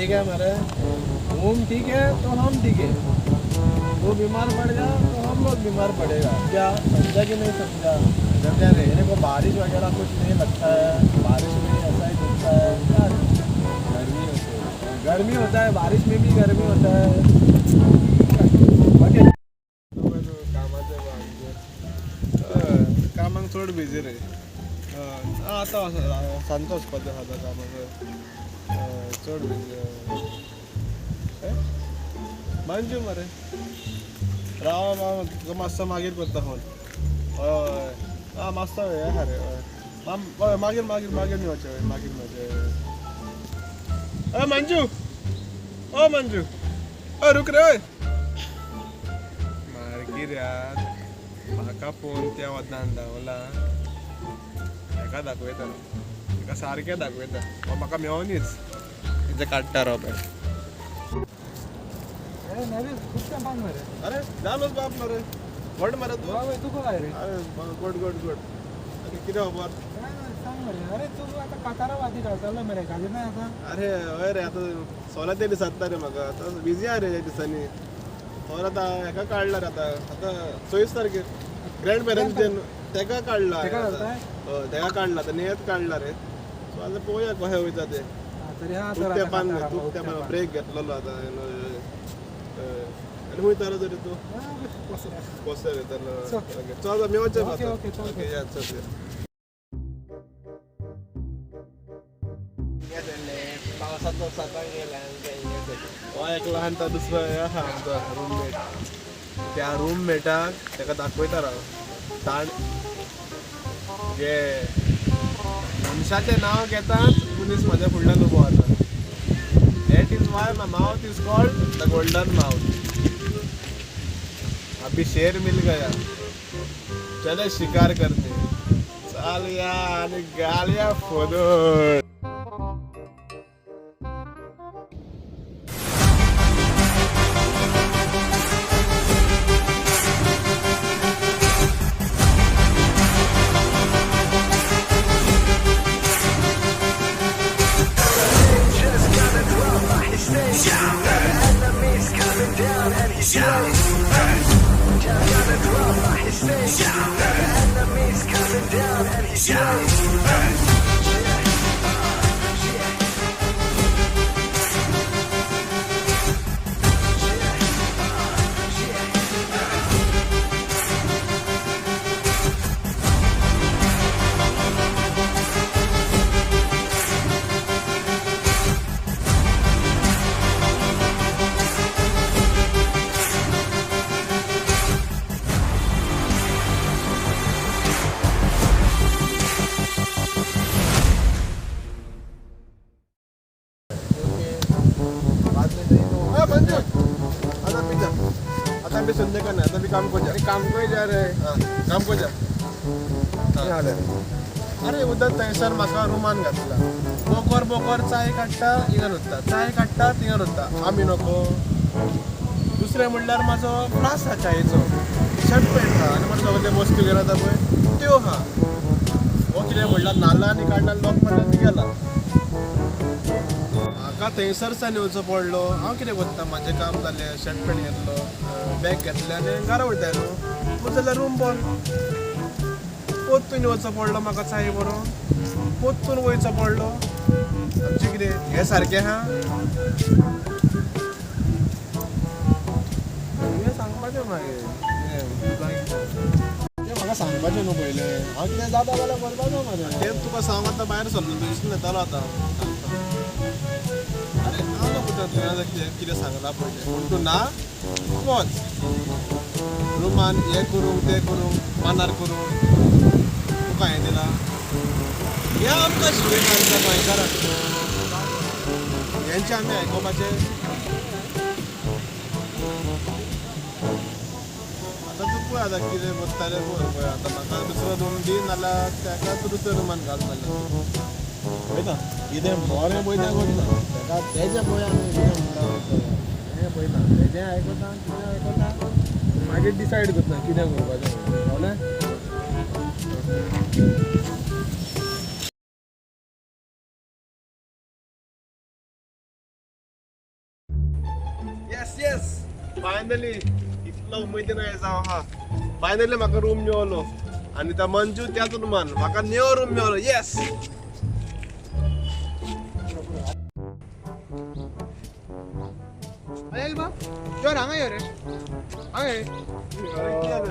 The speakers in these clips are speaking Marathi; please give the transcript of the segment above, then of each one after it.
ठीक है मेरे, घूम ठीक है तो हम ठीक है, वो बीमार पड़ जा तो हम लोग बीमार पड़ेगा। क्या समझा कि नहीं समझा? समझा नहीं। मेरे को बारिश वगैरह कुछ नहीं लगता है, बारिश में ऐसा ही दिखता है क्या? गर्मी होता है, बारिश में भी गर्मी होता है। बाकी कामाक चड बिजी रे. आता सांजचो वचपाचें आसा कामाक. चड बिजी. मंजू मरे राव मातसो मागीर करता फोन. हय मातसो वेळ आसा रे. हय मागीर मागीर मागीर मेळचें मागीर मेळचें. मंजू ओ मंजू रुक रे. मागीर यार म्हाका फोन त्या वदान दावला. हेका दाखयता हेका सारकें दाखयता म्हाका मेळोनीच तेजे काडटा राव पळय. अरे जालोच बाप मरे. व्हड मरे तू. तुका काय रे? अरे गुड गुड गुड. कितें खबर? अरे तू आता काटारा वादी घालतलो मरे घाली नाही आता. अरे हय रे आता सोला ते दिसता रे म्हाका. आता बिजी आहा रे ह्या दिसांनी. सोल आता हेका काडला रे आता 24 तारखेर ग्रँड पेरंट्स डे तेका काडला. तेका काडला आता नेत काडला रे. सो आता पळोवया कशें वयता ते. तरी हा खूब तेंपान ब्रेक घेतलेलो आता. आनी वयतालो तरी तू कसो येतालो. चल मेळचें ओके ओके चल. या चल. पावसाचो सकाळ गेला. एक लहानता दुसरो आहा आमचो रूममेट. त्या रूममेटाक तेका दाखयता राव ताण जे मनशाचें नांव घेतात मनीस म्हाज्या फुडल्यान उबो आसा. That is why my mouth is called the golden mouth. अभी शेर मिल गया चले शिकार करने. चाल या आणि गालिया फोडून. सुनने का ना तभी काम को जा. काम को जा रे. काम को जा. अरे उदक थंयसर म्हाका रुमान घातला. बोकोर बोकोर चाय काडटा हिंगा न्हुता. चाय काडटा थिंगा न्हुता. आमी नको. दुसरें म्हणल्यार म्हाजो फ्लास आहा चायेचो. शर्ट पॅन्ट आहा आनी म्हाका सगळे वस्तू घेवन येता पळय त्यो आहा. हो कितें म्हणल्यार नाल्लांनी काडला लॉक मारला ती गेला. म्हाका थंयसरसान येवचो पडलो. हांव कितें करता म्हाजें काम जालें. शर्ट पॅन्ट घेतलो बॅग घेतलें आनी घरा वयता न्हू. जाल्यार रूम बंद. पोत्तून वचचो पडलो म्हाका चाय बरोवन. पोत्तून वयचो पडलो. आमचें कितें हें सारकें आहा? हें सांगपाचें मागीर तें म्हाका सांगपाचें न्हू पयलें. हांव कितें जाता जाल्यार करपाचो म्हाजें. तें तुका सांग आतां भायर सरलो दिसून येतालो आतां. अरे हांव नको तुवें कितें सांगलां पयलें पूण तूं ना वच. रुमान हें करूंक तें करूंक मानार करूंक तुका हें दिलां. हें आमकां शिकय मारता गोंयकाराक. हेंचें आमी आयकोपाचें. आतां तूं पळय आतां कितें करतालें पळय. आतां म्हाका दुसरो रूम दी नाल्यार ताका दुसऱ्या रुमान घाल नाल्यार पळयता कितें बरें पळयता करता. ताका तेजें पळय आमी कितें म्हणटा हें पळयता. तेजें आयकता कितें आयकता मागीर डिसायड करता कितें करपाचें. कळ्ळें? फायनली इतलो उमेदीन यायचा हा फायनली म्हाका रूम मेळलो आणि त्या मंजू त्याच रूमान म्हाका न्यू रूम मेळलो येस अरे बा जर हांगा यो रे हांगा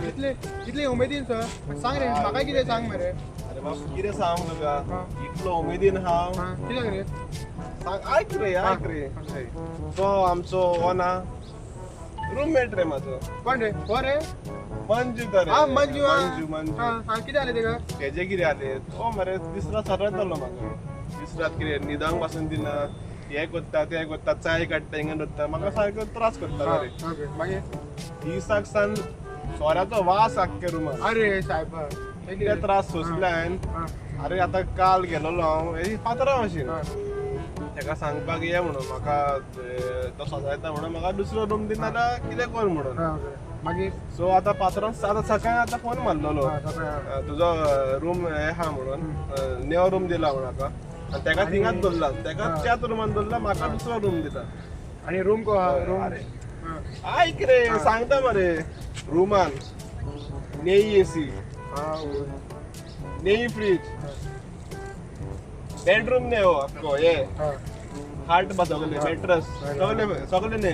इतले इतले उमेदीन सर सांग रे म्हाका कितें सांग मरे अरे बाबा कितें सांग तुका इतलो उमेदीन हांव कित्याक रे सांग ऐक रे तो आमचो ओना रूममेट रे म्हाजो कोण रे हो रे मंजू तर हा मंजू मंजू मंजू कितें जालें तेका तेजे कितें जालें तो मरे तिसरा सरयतलो म्हाका तिसरात कितें न्हिदांक पासून दिना हे कोत्ता ते कोत्ता चाय काडटा हिंगा दत्ता म्हाका सारको त्रास करता रे ओके मागीर दिसाक सान सोऱ्याचो वास आख्खे रूमान अरे सायब कितें त्रास सोंसल्यान अरे आतां काल गेलोलो हांव ही पात्रांव आशिल्ली तेका सांगपाक ये म्हणून म्हाका तो सोसायता म्हणून म्हाका दुसरो रूम दिना जाल्यार कितें कर म्हणून मागीर सो आतां पात्रांव आतां सकाळीं आतां फोन मारलेलो तुजो रूम हे हा म्हणून न्यू रूम दिला म्हणून म्हाका आनी तेका थिंगाच दवरला तेका त्याच रूमान दवरला म्हाका दुसरो रूम दिता आनी रूम रूम आयक रे सांगता मरे रूमान नेई एसी नेई फ्रीज बेडरूम ने हो अख्खो हे हार्ट बसवले मॅट्रस सगळे ने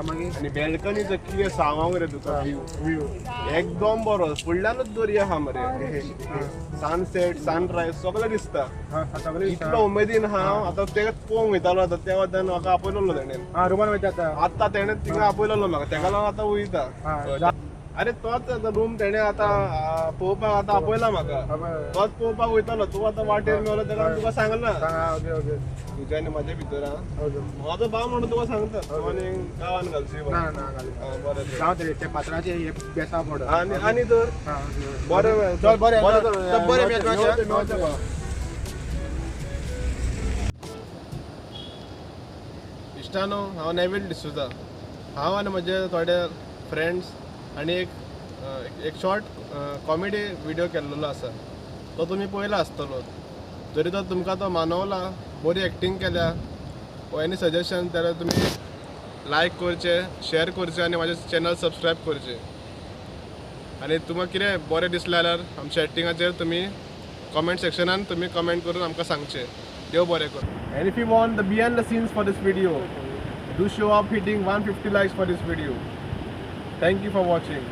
मागीर आनी बेल्कनीचो कितें सांगोंक रे तुका व्यू एकदम बरो फुडल्यानूच दर्या हा मरे सनसेट सनरायज सगळें दिसता इतलो उमेदीन हांव आतां तेका पळोवंक वयतालो आतां त्या वटेन म्हाका आपयलेलो तेणेन रूमान वयता आतां तेणें तिका आपयलेलो म्हाका तेका लागून आतां वयता अरे तोच आतां रूम तेणें आतां पळोवपाक आतां आपयला म्हाका तोच पळोवपाक वयतालो तूं आतां वाटेर मेळलो तेका तुका सांगला तुज्या आनी म्हाज्या भितर म्हाजो भाव म्हणून तुका सांगता तूं आनी गांवान घालची बरें ते पात्राचे बेसा पड आनी तर बरें इश्टानो हांव नेविल डिसुजा हांव आनी म्हजे थोडे फ्रेंड्स आनी एक शॉर्ट कॉमेडी व्हिडिओ केल्लो आसा तो तुमी पळयला आसतलो जरी तो तुमकां तो मानवला बरी एक्टींग केल्या वो एनी सजेशन जाल्यार तुमी लायक करचे शेअर करचे आनी म्हाजें चॅनल सबस्क्रायब करचे आनी तुमकां कितें बरें दिसलें जाल्यार आमच्या एक्टिंगाचेर तुमी कमेंट सेक्शनान तुमी कमेंट करून आमकां सांगचें देव बरें कर and if you want the behind the scenes for this video do show up hitting 150 likes for this video. Thank you for watching.